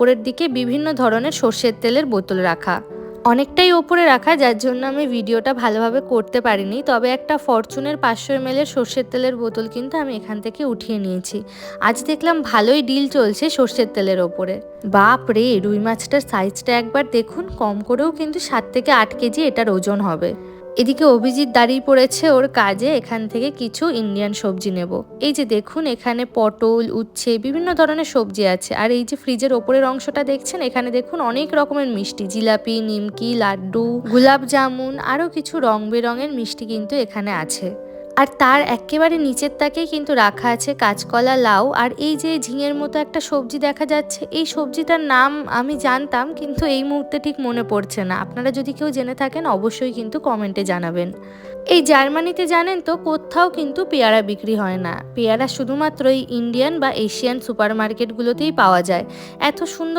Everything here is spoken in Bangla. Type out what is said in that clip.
উপরের দিকে বিভিন্ন ধরনের সর্ষের তেলের বোতল রাখা, অনেকটাই ওপরে রাখা, যার জন্য আমি ভিডিওটা ভালোভাবে করতে পারিনি। তবে একটা ফরচুনের 500 ml এর সর্ষের তেলের বোতল কিন্তু আমি এখান থেকে উঠিয়ে নিয়েছি। আজ দেখলাম ভালোই ডিল চলছে সর্ষের তেলের ওপরে। বাপ রে, রুই মাছটার সাইজটা একবার দেখুন, কম করেও কিন্তু 7 থেকে 8 কেজি এটার ওজন হবে। এদিকে অভিজিৎ দাঁড়িয়ে পড়েছে ওর কাজে, এখান থেকে কিছু ইন্ডিয়ান সবজি নেব। এই যে দেখুন, এখানে পটল, উচ্ছে, বিভিন্ন ধরনের সবজি আছে। আর এই যে ফ্রিজের ওপরের অংশটা দেখছেন, এখানে দেখুন অনেক রকমের মিষ্টি, জিলাপি, নিমকি, লাড্ডু, গোলাপ জামুন, আরও কিছু রং বেরঙের মিষ্টি কিন্তু এখানে আছে। আর তার একেবারে নিচের তাকেই কিন্তু রাখা আছে কাঁচকলা, লাউ, আর এই যে ঝিঙের মতো একটা সবজি দেখা যাচ্ছে, এই সবজিটার নাম আমি জানতাম কিন্তু এই মুহূর্তে ঠিক মনে পড়ছে না। আপনারা যদি কেউ জেনে থাকেন অবশ্যই কিন্তু কমেন্টে জানাবেন। এই জার্মানিতে জানেন তো কোথাও কিন্তু পেয়ারা বিক্রি হয় না। পেয়ারা শুধুমাত্র এই ইন্ডিয়ান বা এশিয়ান সুপার মার্কেটগুলোতেই পাওয়া যায়। এত সুন্দর